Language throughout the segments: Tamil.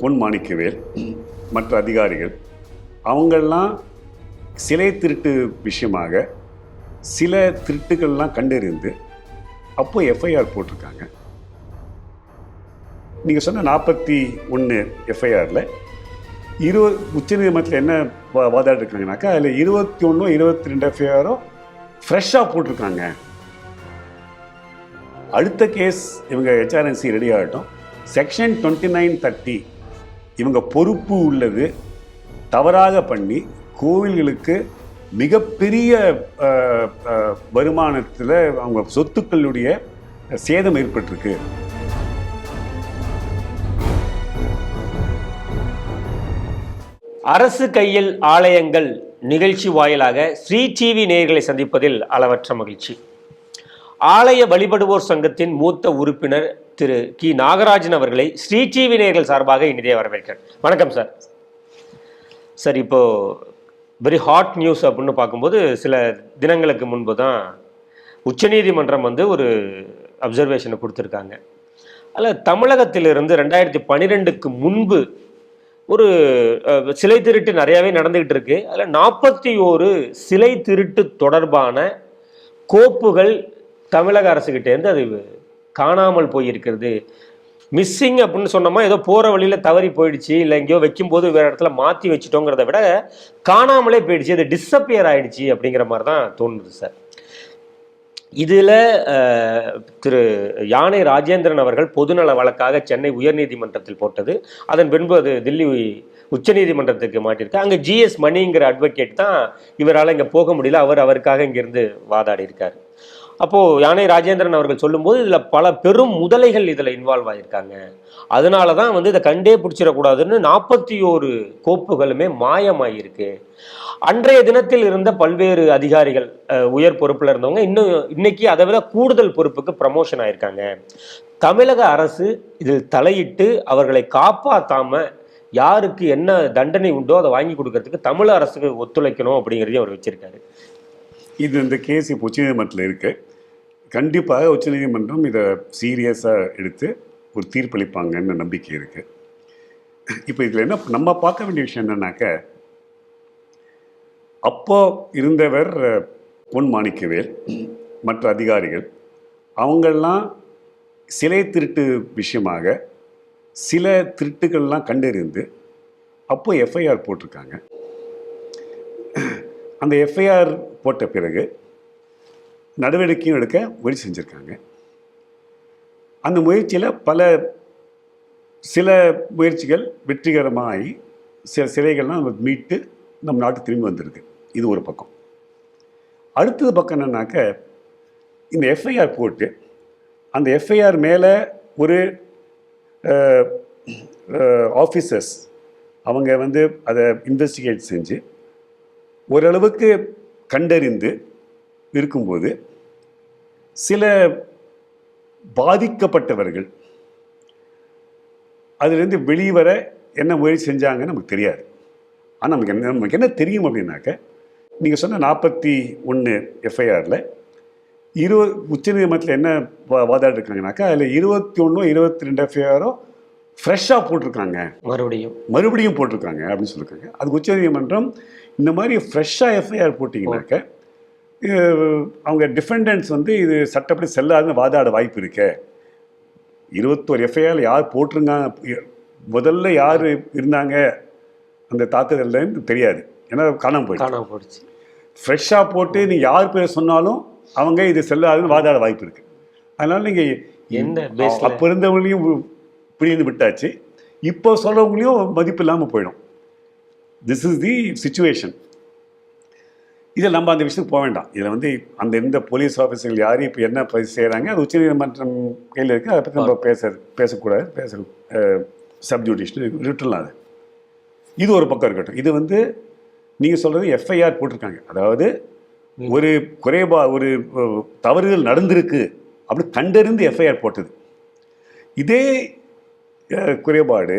பொன் மாணிக்கவேல் மற்ற அதிகாரிகள் அவங்கெல்லாம் சிலை திருட்டு விஷயமாக சில திருட்டுகள்லாம் கண்டறிந்து அப்போ எஃப்ஐஆர் போட்டிருக்காங்க. நீங்கள் சொன்ன 41 எஃப்ஐஆரில் உச்சநீதிமன்றத்தில் என்ன வாதாடி இருக்காங்கனாக்கா அதில் 21 22 எஃப்ஐஆரும் ஃப்ரெஷ்ஷாக போட்டிருக்காங்க. அடுத்த கேஸ் இவங்க ஹெச்ஆர்என்சி ரெடி ஆகட்டும். செக்ஷன் 2930 இவங்க பொறுப்பு உள்ளது தவறாக பண்ணி கோவில்களுக்கு மிகப்பெரிய வருமானத்தில் அவங்க சொத்துக்களுடைய சேதம் ஏற்பட்டிருக்கு. அரசு கையில் ஆலயங்கள் நிகழ்ச்சி வாயிலாக ஸ்ரீ டிவி நேயர்களை சந்திப்பதில் அளவற்ற மகிழ்ச்சி. ஆலய வழிபடுவோர் சங்கத்தின் மூத்த உறுப்பினர் திரு கி நாகராஜன் அவர்களை ஸ்ரீ டிவி நேயர்கள் சார்பாக இனிதே வரவேற்கிறேன். வணக்கம் சார். சார், இப்போ வெரி ஹாட் நியூஸ் அப்படின்னு பார்க்கும்போது சில தினங்களுக்கு முன்பு தான் உச்சநீதிமன்றம் ஒரு அப்சர்வேஷனை கொடுத்துருக்காங்க. அதில் தமிழகத்திலிருந்து 2012க்கு முன்பு ஒரு சிலை திருட்டு நிறையாவே நடந்துகிட்டு இருக்கு. அதில் 41 சிலை திருட்டு தொடர்பான கோப்புகள் தமிழக அரசுகிட்டேருந்து அது காணாமல் போயிருக்கிறது. மிஸ்ஸிங் அப்படின்னு சொன்னோமா ஏதோ போகிற வழியில் தவறி போயிடுச்சு, இல்லை எங்கேயோ வைக்கும்போது வேறு இடத்துல மாற்றி வச்சுட்டோங்கிறத விட காணாமலே போயிடுச்சு, அது டிஸப்பியர் ஆகிடுச்சு அப்படிங்கிற மாதிரி தான் தோணுது சார். இதில் திரு யானை ராஜேந்திரன் அவர்கள் பொதுநல வழக்காக சென்னை உயர்நீதிமன்றத்தில் போட்டது. அதன் பின்பு அது தில்லி உச்சநீதிமன்றத்துக்கு மாட்டியிருக்கு. அங்கே ஜிஎஸ் மணிங்கிற அட்வொகேட் தான் இவரால் இங்கே போக முடியல, அவருக்காக இங்கேருந்து வாதாடி இருக்கார். அப்போது யானை ராஜேந்திரன் அவர்கள் சொல்லும்போது இதில் பல பெரும் முதலைகள் இதில் இன்வால்வ் ஆகியிருக்காங்க. அதனால தான் இதை கண்டே பிடிச்சிடக்கூடாதுன்னு 41 கோப்புகளுமே மாயமாகிருக்கு. அன்றைய தினத்தில் இருந்த பல்வேறு அதிகாரிகள் உயர் பொறுப்பில் இருந்தவங்க இன்னைக்கு அதை விட கூடுதல் பொறுப்புக்கு ப்ரமோஷன் ஆயிருக்காங்க. தமிழக அரசு இதில் தலையிட்டு அவர்களை காப்பாற்றாம யாருக்கு என்ன தண்டனை உண்டோ அதை வாங்கி கொடுக்கறதுக்கு தமிழக அரசுக்கு ஒத்துழைக்கணும் அப்படிங்கிறதையும் அவர் வச்சிருக்காரு. இந்த கேஸ் இப்போ உச்சநீதிமன்றத்தில் இருக்குது. கண்டிப்பாக உச்சநீதிமன்றம் இதை சீரியஸாக எடுத்து ஒரு தீர்ப்பளிப்பாங்கன்னு நம்பிக்கை இருக்குது. இப்போ இதில் என்ன நம்ம பார்க்க வேண்டிய விஷயம் என்னன்னாக்க, அப்போ இருந்தவர் பொன் மாணிக்கவேல் மற்ற அதிகாரிகள் அவங்கெல்லாம் சிலை திருட்டு விஷயமாக சில திருட்டுகள்லாம் கண்டறிந்து அப்போ எஃப்ஐஆர் போட்டிருக்காங்க. அந்த எஃப்ஐஆர் போட்ட பிறகு நடவடிக்கையும் எடுக்க முயற்சி செஞ்சுருக்காங்க. அந்த முயற்சியில் சில முயற்சிகள் வெற்றிகரமாகி சில சிலைகள்லாம் மீட்டு நம்ம நாட்டுக்கு திரும்பி வந்திருக்கு. இது ஒரு பக்கம். அடுத்தது பக்கம் என்னன்னாக்க, இந்த எஃப்ஐஆர் போட்டு அந்த எஃப்ஐஆர் மேலே ஒரு ஆஃபீஸர்ஸ் அவங்க அதை இன்வெஸ்டிகேட் செஞ்சு ஓரளவுக்கு கண்டறிந்து இருக்கும்போது சில பாதிக்கப்பட்டவர்கள் அதிலிருந்து வெளிவர என்ன முயற்சி செஞ்சாங்கன்னு நமக்கு தெரியாது. ஆனால் நமக்கு என்ன தெரியும் அப்படின்னாக்க, நீங்கள் சொன்ன 41 எஃப்ஐஆரில் உச்சநீதிமன்றத்தில் என்ன வாதாடி இருக்காங்கனாக்கா அதில் 21 22 எஃப்ஐஆரும் ஃப்ரெஷ்ஷாக போட்டிருக்காங்க, மறுபடியும் போட்டிருக்காங்க அப்படின்னு சொல்லியிருக்காங்க. அதுக்கு உச்சநீதிமன்றம் இந்த மாதிரி ஃப்ரெஷ்ஷாக எஃப்ஐஆர் போட்டிங்கனாக்க அவங்க டிஃபெண்டன்ட்ஸ் இது சட்டப்படி செல்லாதுன்னு வாதாட வாய்ப்பு இருக்கு. 21 எஃப்ஐஆர் யார் போட்டிருந்தாங்க, முதல்ல யார் இருந்தாங்க அந்த தாக்குதல்னு தெரியாது, ஏன்னா காணாமல் போயிடுச்சு. ஃப்ரெஷ்ஷாக போட்டு நீங்கள் யார் பேர் சொன்னாலும் அவங்க இது செல்லாதுன்னு வாதாட வாய்ப்பு இருக்குது. அதனால் நீங்கள் அப்போ இருந்தவங்களையும் பிடிந்து விட்டாச்சு, இப்போ சொல்கிறவங்களையும் மதிப்பு இல்லாமல் போயிடும். This is the situation. இதில் நம்ம அந்த விஷயத்துக்கு போக வேண்டாம். இதில் அந்த எந்த போலீஸ் ஆஃபீஸர்கள் யாரும் இப்போ என்ன செய்கிறாங்க அது உச்சநீதிமன்றம் கையில் இருக்குது. அதை பற்றி நம்ம பேசக்கூடாது, சப்ஜுடிஷன் விட்டுலாம். அது இது ஒரு பக்கம் இருக்கட்டும். இது நீங்கள் சொல்கிறது எஃப்ஐஆர் போட்டிருக்காங்க, அதாவது ஒரு ஒரு தவறுகள் நடந்திருக்கு அப்படி கண்டறிந்து எஃப்ஐஆர் போட்டது. இதே குறைபாடு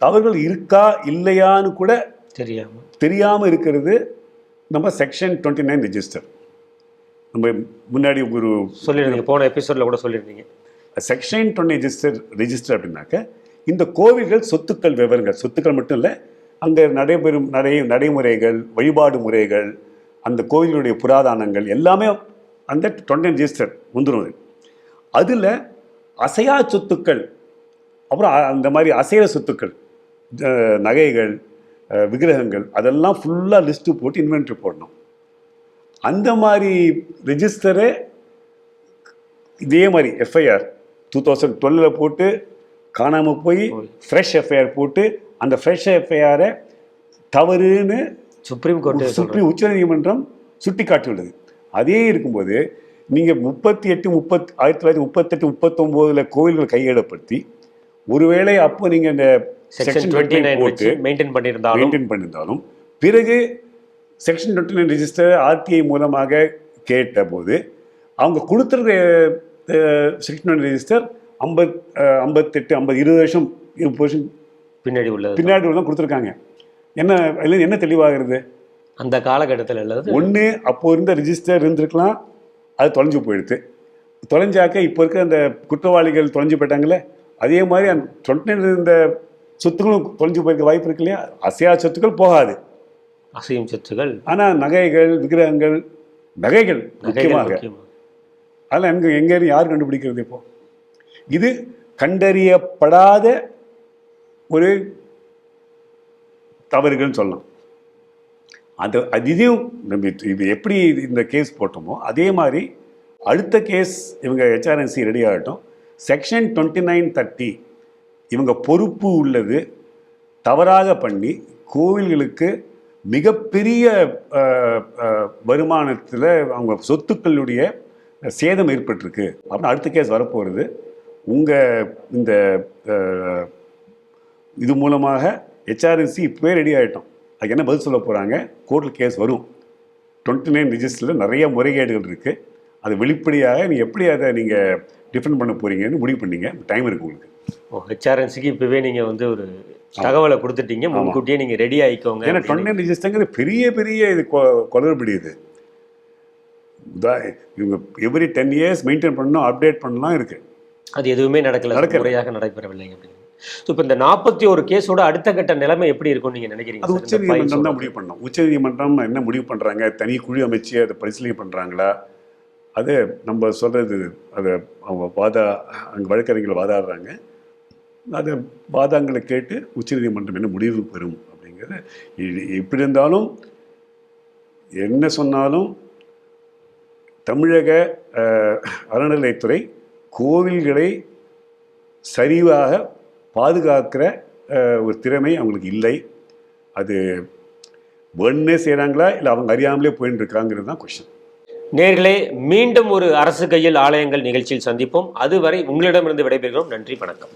தவறுகள் இருக்கா இல்லையான்னு கூட தெரியாமல் இருக்கிறது நம்ம செக்ஷன் 29 ரெஜிஸ்டர். நம்ம முன்னாடி சொல்லியிருந்தீங்க, போன எபிசோடில் கூட சொல்லியிருந்தீங்க. செக்ஷன் 20 ரெஜிஸ்டர் அப்படின்னாக்க இந்த கோவில்கள் சொத்துக்கள் விவரங்கள், சொத்துக்கள் மட்டும் இல்லை, அங்கே நடைபெறும் நடைமுறைகள், வழிபாடு முறைகள், அந்த கோவிலுடைய புராதானங்கள் எல்லாமே அந்த 29 ரெஜிஸ்டர் வந்துடும். அதில் அசையா சொத்துக்கள், அப்புறம் அந்த மாதிரி அசைய சொத்துக்கள், நகைகள், விக்கிரகங்கள், அதெல்லாம் ஃபுல்லாக லிஸ்ட்டு போட்டு இன்வென்ட்ரி போடணும். அந்த மாதிரி ரெஜிஸ்டரை இதே மாதிரி எஃப்ஐஆர் 2012 போட்டு காணாமல் போய் ஃப்ரெஷ் எஃப்ஐஆர் போட்டு அந்த ஃப்ரெஷ் எஃப்ஐஆரை தவறுன்னு சுப்ரீம் உச்சநீதிமன்றம் சுட்டி காட்டியுள்ளது. அதே இருக்கும்போது நீங்கள் 1938 கோவில்கள் கையேடப்படுத்தி ஒருவேளை அப்போ நீங்கள் இந்த செக்ஷன் 29 போட்டு மெயின்டைன் பண்ணியிருந்தாலும் பிறகு செக்ஷன் 29 ரெஜிஸ்டர் ஆர்டிஐ மூலமாக கேட்டபோது அவங்க கொடுத்துருக்க செக்ஷன் 29 ரெஜிஸ்டர் 58 20 வருஷம் 20 வருஷம் பின்னாடி உள்ள கொடுத்துருக்காங்க. என்ன தெளிவாகிறது? அந்த காலகட்டத்தில் ஒன்று அப்போ இருந்த ரெஜிஸ்டர் இருந்திருக்கலாம், அது தொலைஞ்சு போயிடுது. தொலைஞ்சாக்க இப்போ இருக்க அந்த குற்றவாளிகள் தொலைஞ்சு போயிட்டாங்களே, அதே மாதிரி அந்த 29 இருந்த சொத்துக்களும் தொலைஞ்சு போயிருக்க வாய்ப்பு இருக்கு இல்லையா? அசையா சொத்துக்கள் போகாது, அசையும் சொத்துக்கள். ஆனால் நகைகள், விக்கிரகங்கள், நகைகள் முக்கியமாக அதெல்லாம் எங்கே யார் கண்டுபிடிக்கிறது? இப்போ இது கண்டறியப்படாத ஒரு தவறுகள்னு சொல்லலாம். இதையும் நம்ம இது எப்படி இந்த கேஸ் போட்டோமோ அதே மாதிரி அடுத்த கேஸ் இவங்க HRNC ரெடி ஆகட்டும். செக்ஷன் 2930 இவங்க பொறுப்பு உள்ளது தவறாக பண்ணி கோவில்களுக்கு மிகப்பெரிய வருமானத்தில் அவங்க சொத்துக்களுடைய சேதம் ஏற்பட்டிருக்கு அப்படின்னு அடுத்த கேஸ் வரப்போகிறது. உங்கள் இந்த இது மூலமாக HRNC இப்போவே ரெடி ஆகிட்டோம். அதுக்கு என்ன பதில் சொல்ல போகிறாங்க? கோர்ட்டில் கேஸ் வரும். 29 ரெஜிஸ்டரில் நிறைய முறைகேடுகள் இருக்குது. அது வெளிப்படையாக நீங்கள் எப்படி அதை நீங்கள் டிஃபெண்ட் பண்ண போகிறீங்கன்னு முடிவு பண்ணீங்க. டைம் இருக்குது உங்களுக்கு. HRNCக்கு இப்போவே நீங்கள் வந்து ஒரு தகவலை கொடுத்துட்டீங்க, முன்கூட்டியே நீங்கள் ரெடி ஆகிக்கோங்க. ஏன்னா 29 ரெஜிஸ்டருங்கிறது பெரிய இது குளறுபடியுது. இவங்க எவ்ரி 10 years மெயின்டைன் பண்ணணும், அப்டேட் பண்ணலாம் இருக்குது. அது எதுவுமே முறையாக நடைபெறவில்லை அப்படின்னு. ஸோ இப்போ இந்த 41 கேஸோட அடுத்த கட்ட நிலைமை எப்படி இருக்கும்னு நீங்கள் நினைக்கிறீங்க? அது உச்சநீதிமன்றம் தான் முடிவு பண்ணணும். உச்சநீதிமன்றம் என்ன முடிவு பண்ணுறாங்க, தனி குழு அமைச்சு அதை பரிசீலனை பண்ணுறாங்களா, அது நம்ம சொல்கிறது, அதை அவங்க அங்கே வழக்கறிஞர்கள் வாதாடுறாங்க. அதை வாதங்களை கேட்டு உச்சநீதிமன்றம் என்ன முடிவு பெறும் அப்படிங்கிறது. எப்படி இருந்தாலும் என்ன சொன்னாலும் தமிழக அறநிலையத்துறை கோவில்களை சரிவாக பாதுகாக்கிற ஒரு திறமை அவங்களுக்கு இல்லை. அது வேணுன்னே செய்கிறாங்களா இல்லை அவங்க அறியாமலே போயின்னு இருக்காங்கிறது தான் கொஸ்டின். நேர்களே, மீண்டும் ஒரு அரசு கையில் ஆலயங்கள் நிகழ்ச்சியில் சந்திப்போம். அதுவரை உங்களிடமிருந்து விடைபெறுகிறோம். நன்றி, வணக்கம்.